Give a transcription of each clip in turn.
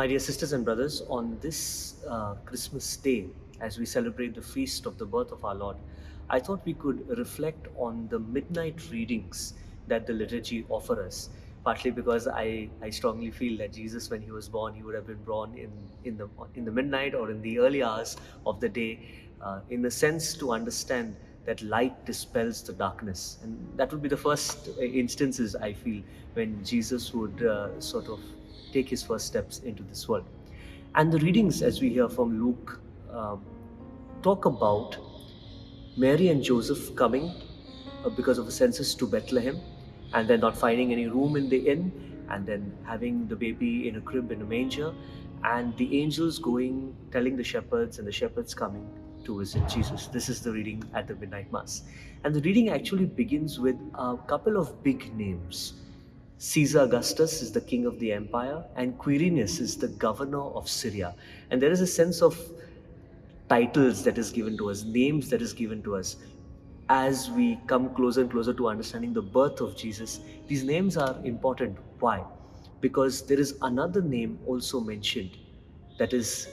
My dear sisters and brothers, on this Christmas day, as we celebrate the feast of the birth of our Lord, I thought we could reflect on the midnight readings that the liturgy offers us. Partly because I strongly feel that Jesus, when he was born, he would have been born in the midnight or in the early hours of the day, in a sense to understand that light dispels the darkness, and that would be the first instances I feel when Jesus would sort of take his first steps into this world. And the readings, as we hear from Luke, um, talk about Mary and Joseph coming because of a census to Bethlehem, and then not finding any room in the inn, and then having the baby in a crib in a manger, and the angels going, telling the shepherds, and the shepherds coming to visit Jesus. This is the reading at the midnight mass. And the reading actually begins with a couple of big names. Caesar Augustus is the king of the empire, and Quirinius is the governor of Syria. And there is a sense of titles that is given to us, names that is given to us as we come closer and closer to understanding the birth of Jesus. These names are important. Why? Because there is another name also mentioned, that is,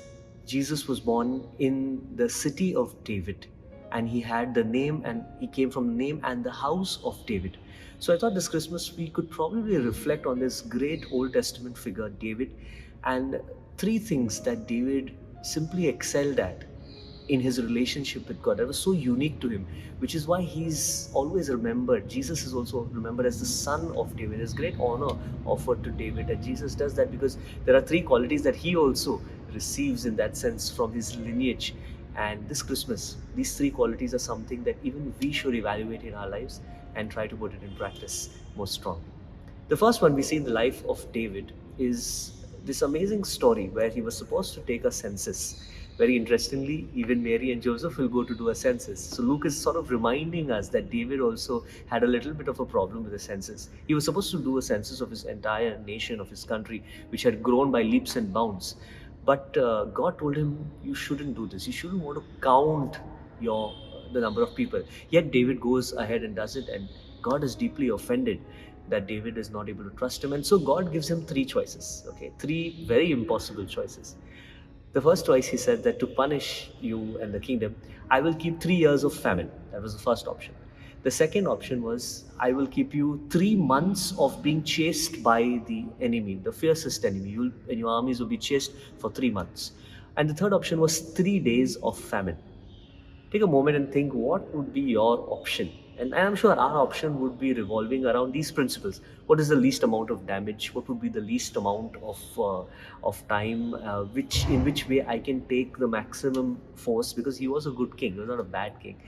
Jesus was born in the city of David, and he had the name, and he came from the name and the house of David. So I thought this Christmas we could probably reflect on this great Old Testament figure, David, and three things that David simply excelled at in his relationship with God that was so unique to him, which is why he's always remembered. Jesus is also remembered as the son of David. There's great honor offered to David, and Jesus does that because there are three qualities that he also receives in that sense from his lineage. And this Christmas, these three qualities are something that even we should evaluate in our lives and try to put it in practice most strongly. The first one we see in the life of David is this amazing story where he was supposed to take a census. Very interestingly, even Mary and Joseph will go to do a census. So Luke is sort of reminding us that David also had a little bit of a problem with the census. He was supposed to do a census of his entire nation, of his country, which had grown by leaps and bounds. But God told him, you shouldn't do this. You shouldn't want to count your the number of people. Yet David goes ahead and does it, and God is deeply offended that David is not able to trust him. And so God gives him three choices, okay? Three very impossible choices. The first choice, he said that to punish you and the kingdom, I will keep 3 years of famine. That was the first option. The second option was, I will keep you 3 months of being chased by the enemy, the fiercest enemy. You will, and your armies will be chased for 3 months. And the third option was 3 days of famine. Take a moment and think, what would be your option? And I'm sure our option would be revolving around these principles. What is the least amount of damage? What would be the least amount of time? Which way I can take the maximum force? Because he was a good king, he was not a bad king,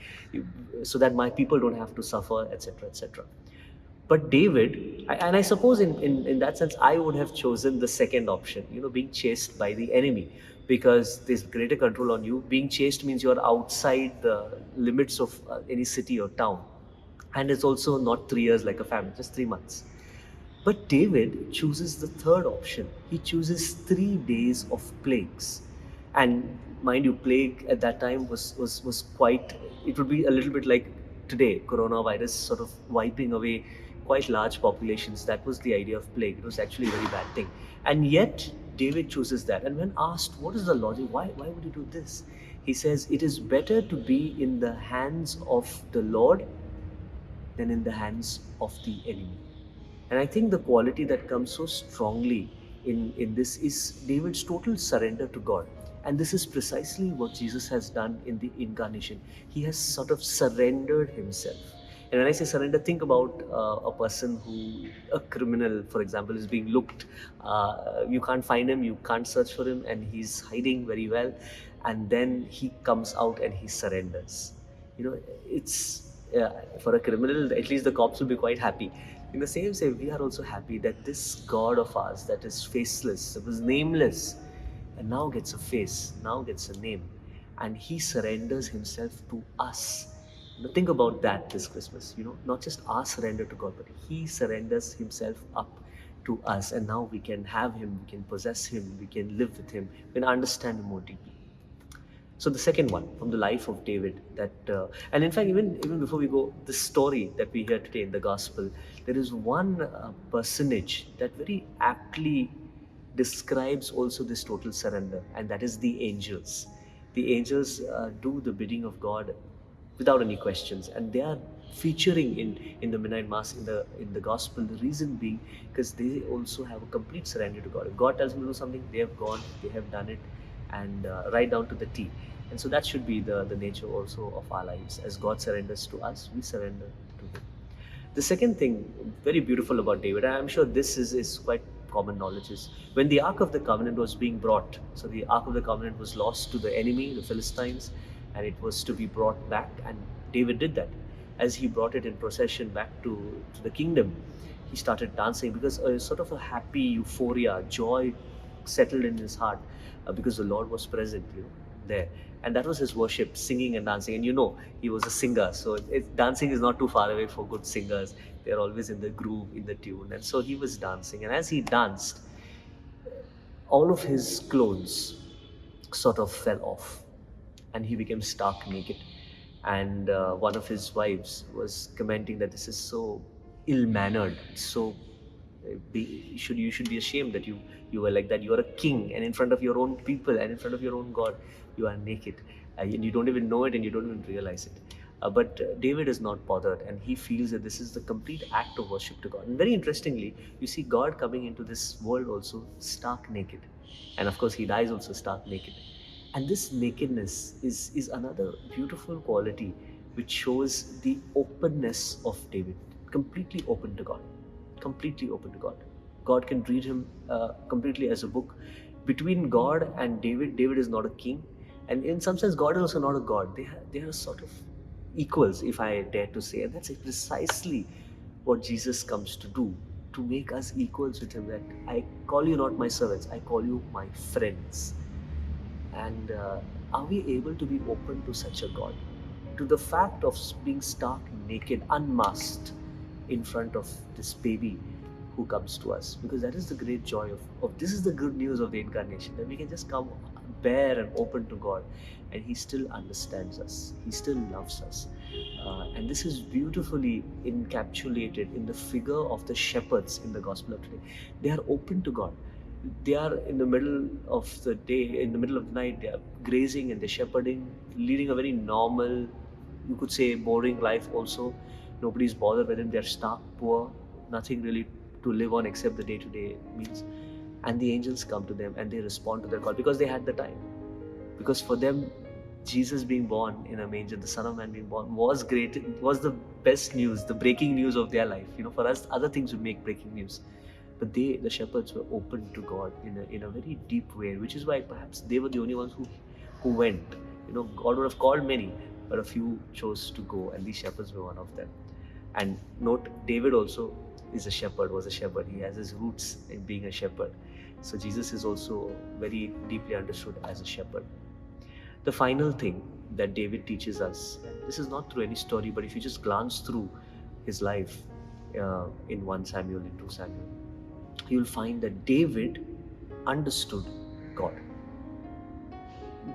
so that my people don't have to suffer, etc., etc. But David, and I suppose in that sense, I would have chosen the second option, being chased by the enemy, because there's greater control on you. Being chased means you're outside the limits of any city or town. And it's also not 3 years like a famine, just 3 months. But David chooses the third option. He chooses 3 days of plagues. And mind you, plague at that time was quite, it would be a little bit like today, coronavirus sort of wiping away quite large populations. That was the idea of plague. It was actually a very bad thing. And yet, David chooses that. And when asked, what is the logic? Why would he do this? He says, it is better to be in the hands of the Lord than in the hands of the enemy. And I think the quality that comes so strongly in this is David's total surrender to God. And this is precisely what Jesus has done in the incarnation. He has sort of surrendered himself. And when I say surrender, think about a person who, a criminal, for example, is being looked. You can't find him, you can't search for him, and he's hiding very well. And then he comes out and he surrenders. It's for a criminal, at least the cops will be quite happy. In the same way, we are also happy that this God of ours that is faceless, that was nameless, and now gets a face, now gets a name, and he surrenders himself to us. Think about that this Christmas, not just our surrender to God, but he surrenders himself up to us, and now we can have him, we can possess him, we can live with him, we can understand him more deeply. So the second one from the life of David, and in fact, even before we go, the story that we hear today in the gospel, there is one personage that very aptly describes also this total surrender, and that is the angels. The angels do the bidding of God without any questions, and they are featuring in the midnight mass, in the gospel. The reason being because they also have a complete surrender to God. If God tells them to do something, they have gone, they have done it, and right down to the T. And so that should be the nature also of our lives. As God surrenders to us, we surrender to Him. The second thing, very beautiful about David, and I'm sure this is quite common knowledge, is when the Ark of the Covenant was being brought. So the Ark of the Covenant was lost to the enemy, the Philistines, and it was to be brought back. And David did that. As he brought it in procession back to the kingdom, he started dancing because a sort of a happy euphoria, joy settled in his heart because the Lord was present, there. And that was his worship, singing and dancing. And he was a singer, so dancing is not too far away for good singers. They're always in the groove, in the tune. And so he was dancing, and as he danced, all of his clothes sort of fell off, and he became stark naked. And one of his wives was commenting that this is so ill mannered, so you should be ashamed that you were like that. You are a king, and in front of your own people and in front of your own God, you are naked, and you don't even know it, and you don't even realize it. But David is not bothered, and he feels that this is the complete act of worship to God. And very interestingly, you see God coming into this world also stark naked, and of course he dies also stark naked. And this nakedness is another beautiful quality which shows the openness of David, completely open to God, completely open to God. God can read him completely as a book. Between God and David, David is not a king, and in some sense, God is also not a god. They are sort of equals, if I dare to say, and that's precisely what Jesus comes to do, to make us equals with Him. That I call you not my servants, I call you my friends. And are we able to be open to such a God? To the fact of being stark naked, unmasked in front of this baby who comes to us? Because that is the great joy of this is the good news of the incarnation, that we can just come bare and open to God, and He still understands us, He still loves us. And this is beautifully encapsulated in the figure of the shepherds in the gospel of today. They are open to God. They are in the middle of the day, in the middle of the night, they are grazing and they're shepherding, leading a very normal, you could say boring life also. Nobody's bothered with them. They're stark poor, nothing really to live on except the day-to-day meals. And the angels come to them and they respond to their call because they had the time. Because for them, Jesus being born in a manger, the Son of Man being born, was great. It was the best news, the breaking news of their life. For us, other things would make breaking news. But the shepherds, were open to God in a very deep way, which is why perhaps they were the only ones who went. God would have called many, but a few chose to go, and these shepherds were one of them. And note, David also is a shepherd, was a shepherd. He has his roots in being a shepherd. So Jesus is also very deeply understood as a shepherd. The final thing that David teaches us, and this is not through any story, but if you just glance through his life in 1 Samuel and 2 Samuel, you'll find that David understood God.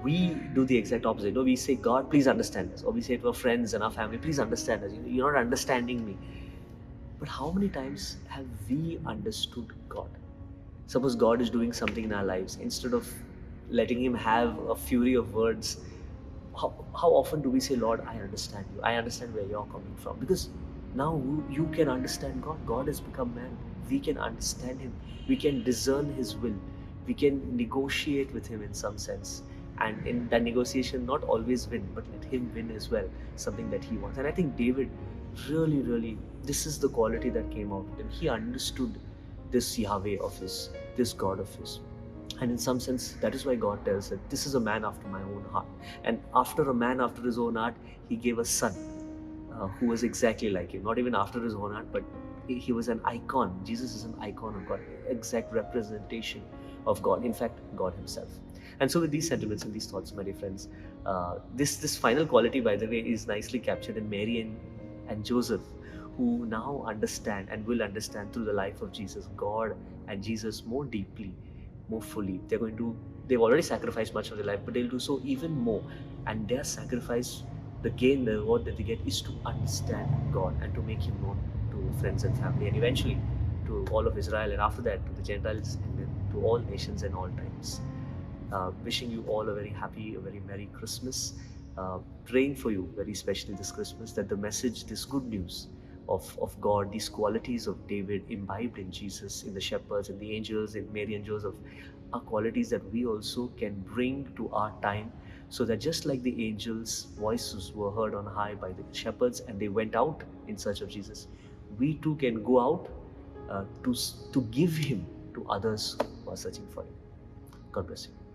We do the exact opposite. We say, God, please understand us. Or we say to our friends and our family, please understand us. You're not understanding me. But how many times have we understood God? Suppose God is doing something in our lives. Instead of letting Him have a fury of words, how often do we say, Lord, I understand you. I understand where you're coming from. Because now you can understand God. God has become man. We can understand Him. We can discern His will. We can negotiate with Him in some sense. And in that negotiation, not always win, but let Him win as well, something that He wants. And I think David really, really, this is the quality that came out of him. He understood this Yahweh of his, this God of his. And in some sense, that is why God tells that this is a man after my own heart. And after a man after his own heart, He gave a son who was exactly like him. Not even after his own heart, but he was an icon. Jesus is an icon of God, exact representation of God. In fact, God Himself. And so with these sentiments and these thoughts, my dear friends, this final quality, by the way, is nicely captured in Mary and Joseph, who now understand and will understand through the life of Jesus, God and Jesus more deeply, more fully. They've already sacrificed much of their life, but they'll do so even more. And their sacrifice, the gain, the reward that they get is to understand God and to make Him known to friends and family, and eventually to all of Israel, and after that to the Gentiles, and then to all nations and all times. Wishing you all a very happy, a very Merry Christmas. Praying for you very specially this Christmas that the message, this good news of God, these qualities of David imbibed in Jesus, in the shepherds, in the angels, in Mary and Joseph, are qualities that we also can bring to our time, so that just like the angels' voices were heard on high by the shepherds and they went out in search of Jesus, we too can go out to give Him to others who are searching for Him. God bless you.